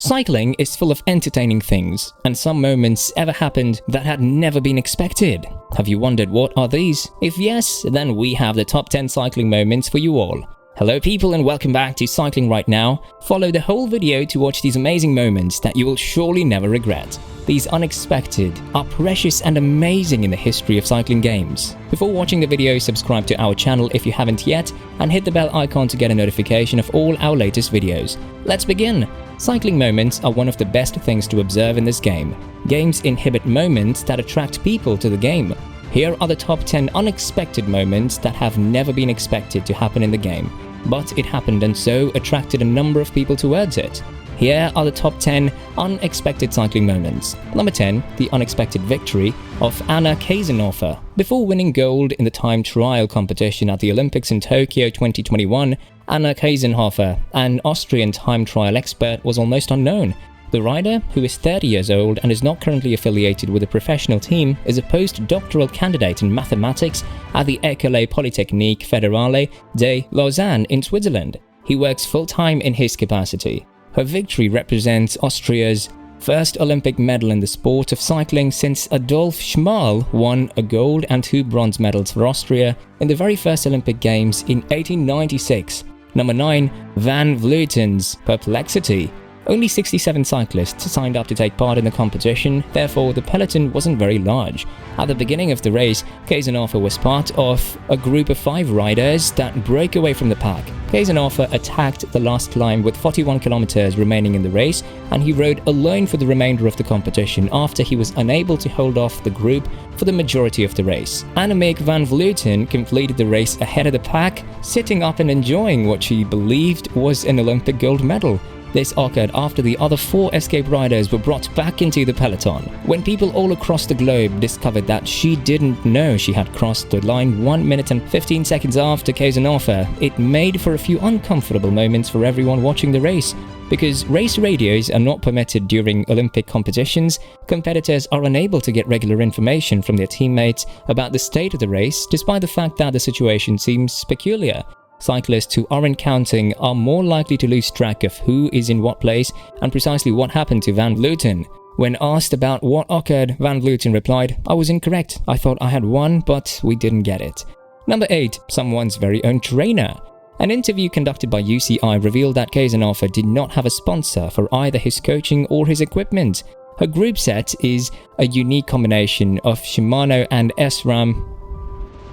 Cycling is full of entertaining things, and some moments ever happened that had never been expected. Have you wondered what are these? If yes, then we have the top 10 cycling moments for you all. Hello people and welcome back to Cycling Right Now. Follow the whole video to watch these amazing moments that you will surely never regret. These unexpected are precious and amazing in the history of cycling games. Before watching the video, subscribe to our channel if you haven't yet and hit the bell icon to get a notification of all our latest videos. Let's begin! Cycling moments are one of the best things to observe in this game. Games inhibit moments that attract people to the game. Here are the top 10 unexpected moments that have never been expected to happen in the game, but it happened and so attracted a number of people towards it. Here are the top 10 unexpected cycling moments. Number 10, the unexpected victory of Anna Kiesenhofer. Before winning gold in the time trial competition at the Olympics in Tokyo 2021, Anna Kiesenhofer, an Austrian time trial expert, was almost unknown. The rider, who is 30 years old and is not currently affiliated with a professional team, is a postdoctoral candidate in mathematics at the École Polytechnique Fédérale de Lausanne in Switzerland. He works full-time in his capacity. Her victory represents Austria's first Olympic medal in the sport of cycling since Adolf Schmal won a gold and 2 bronze medals for Austria in the very first Olympic Games in 1896. Number 9. Van Vleuten's perplexity. Only 67 cyclists signed up to take part in the competition, therefore the peloton wasn't very large. At the beginning of the race, Kiesenhofer was part of a group of 5 riders that broke away from the pack. Kiesenhofer attacked the last climb with 41 kilometers remaining in the race, and he rode alone for the remainder of the competition after he was unable to hold off the group for the majority of the race. Annemiek van Vleuten completed the race ahead of the pack, sitting up and enjoying what she believed was an Olympic gold medal. This occurred after the other 4 escape riders were brought back into the peloton. When people all across the globe discovered that she didn't know she had crossed the line 1 minute and 15 seconds after Kiesenhofer, it made for a few uncomfortable moments for everyone watching the race. Because race radios are not permitted during Olympic competitions, competitors are unable to get regular information from their teammates about the state of the race, despite the fact that the situation seems peculiar. Cyclists who aren't counting are more likely to lose track of who is in what place and precisely what happened to Van Vleuten. When asked about what occurred, Van Vleuten replied, "I was incorrect. I thought I had won, but we didn't get it." Number 8. Someone's very own trainer. An interview conducted by UCI revealed that Kiesenhofer did not have a sponsor for either his coaching or his equipment. Her group set is a unique combination of Shimano and SRAM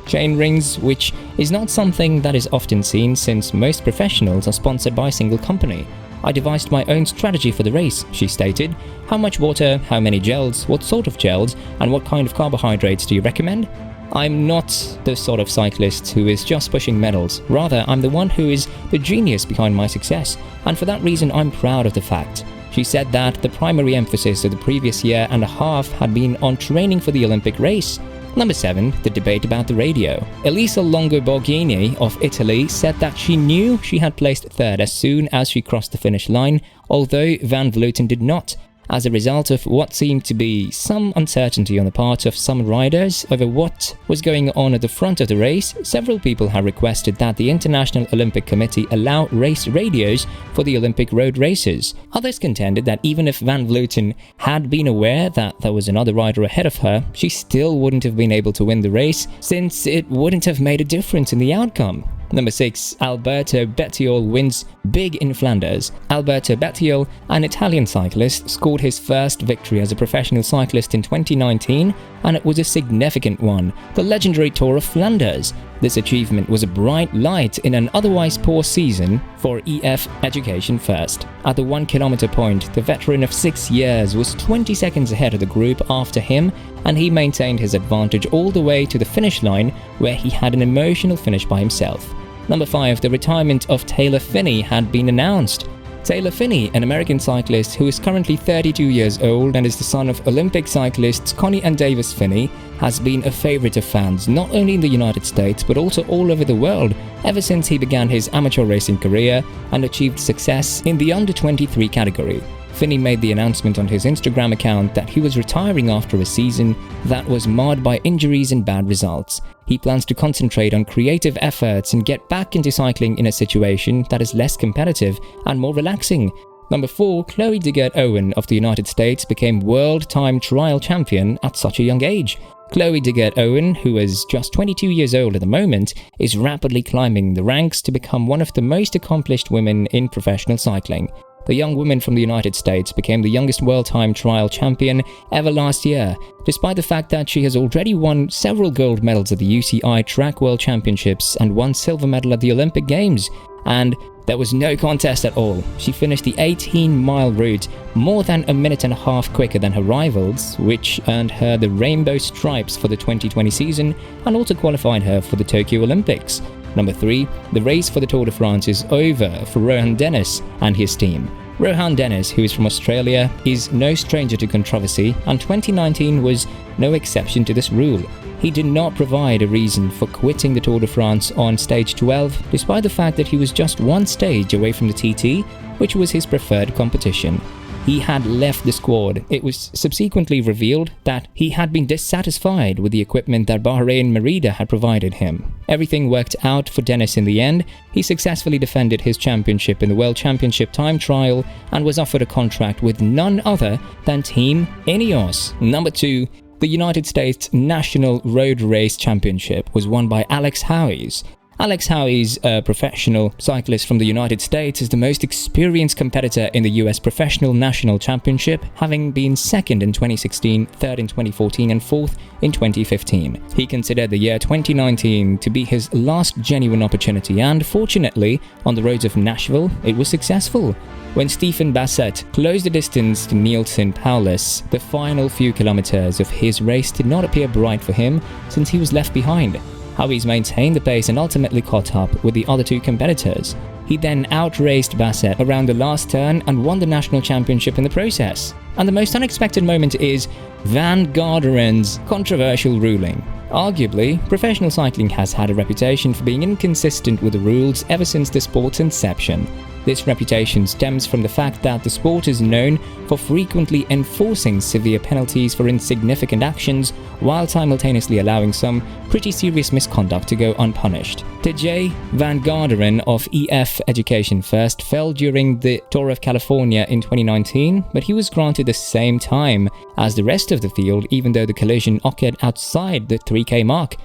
chain rings, which is not something that is often seen since most professionals are sponsored by a single company. "I devised my own strategy for the race," she stated. "How much water, how many gels, what sort of gels, and what kind of carbohydrates do you recommend? I'm not the sort of cyclist who is just pushing medals. Rather, I'm the one who is the genius behind my success, and for that reason I'm proud of the fact." She said that the primary emphasis of the previous year and a half had been on training for the Olympic race. Number 7. The debate about the radio. Elisa Longo Borghini of Italy said that she knew she had placed 3rd as soon as she crossed the finish line, although Van Vleuten did not. As a result of what seemed to be some uncertainty on the part of some riders over what was going on at the front of the race, several people have requested that the International Olympic Committee allow race radios for the Olympic road races. Others contended that even if Van Vleuten had been aware that there was another rider ahead of her, she still wouldn't have been able to win the race, since it wouldn't have made a difference in the outcome. Number 6. Alberto Bettiol wins big in Flanders. Alberto Bettiol, an Italian cyclist, scored his first victory as a professional cyclist in 2019, and it was a significant one, the legendary Tour of Flanders. This achievement was a bright light in an otherwise poor season for EF Education First. At the 1 kilometer point, the veteran of 6 years was 20 seconds ahead of the group after him, and he maintained his advantage all the way to the finish line, where he had an emotional finish by himself. Number 5. The retirement of Taylor Phinney had been announced. Taylor Phinney, an American cyclist who is currently 32 years old and is the son of Olympic cyclists Connie and Davis Phinney, has been a favorite of fans not only in the United States but also all over the world ever since he began his amateur racing career and achieved success in the under-23 category. Phinney made the announcement on his Instagram account that he was retiring after a season that was marred by injuries and bad results. He plans to concentrate on creative efforts and get back into cycling in a situation that is less competitive and more relaxing. Number 4. Chloe Diggert-Owen of the United States became world time trial champion at such a young age. Chloe Diggert-Owen, who is just 22 years old at the moment, is rapidly climbing the ranks to become one of the most accomplished women in professional cycling. The young woman from the United States became the youngest world time trial champion ever last year, despite the fact that she has already won several gold medals at the UCI Track World Championships and one silver medal at the Olympic Games. And there was no contest at all. She finished the 18-mile route more than a minute and a half quicker than her rivals, which earned her the rainbow stripes for the 2020 season and also qualified her for the Tokyo Olympics. Number 3. The race for the Tour de France is over for Rohan Dennis and his team. Rohan Dennis, who is from Australia, is no stranger to controversy, and 2019 was no exception to this rule. He did not provide a reason for quitting the Tour de France on stage 12, despite the fact that he was just one stage away from the TT, which was his preferred competition. He had left the squad. It was subsequently revealed that he had been dissatisfied with the equipment that Bahrain Merida had provided him. Everything worked out for Dennis in the end. He successfully defended his championship in the World Championship time trial and was offered a contract with none other than Team Ineos. Number 2. The United States National Road Race Championship was won by Alex Howes. Alex Howes, a professional cyclist from the United States, is the most experienced competitor in the US Professional National Championship, having been second in 2016, third in 2014 and fourth in 2015. He considered the year 2019 to be his last genuine opportunity, and fortunately, on the roads of Nashville, it was successful. When Stephen Bassett closed the distance to Neilson Powless, the final few kilometers of his race did not appear bright for him since he was left behind. Howes maintained the pace and ultimately caught up with the other two competitors. He then outraced Bassett around the last turn and won the national championship in the process. And the most unexpected moment is Van Garderen's controversial ruling. Arguably, professional cycling has had a reputation for being inconsistent with the rules ever since the sport's inception. This reputation stems from the fact that the sport is known for frequently enforcing severe penalties for insignificant actions while simultaneously allowing some pretty serious misconduct to go unpunished. TJ Van Garderen of EF Education First fell during the Tour of California in 2019, but he was granted the same time as the rest of the field even though the collision occurred outside the 3K mark.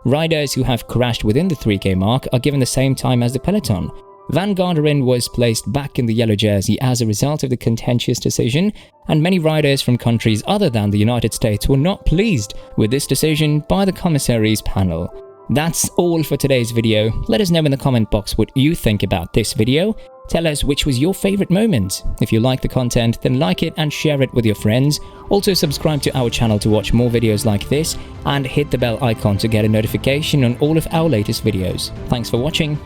Riders who have crashed within the 3K mark are given the same time as the peloton. Van Garderen was placed back in the yellow jersey as a result of the contentious decision, and many riders from countries other than the United States were not pleased with this decision by the commissaries panel. That's all for today's video. Let us know in the comment box what you think about this video. Tell us which was your favorite moment. If you like the content, then like it and share it with your friends. Also subscribe to our channel to watch more videos like this, and hit the bell icon to get a notification on all of our latest videos. Thanks for watching.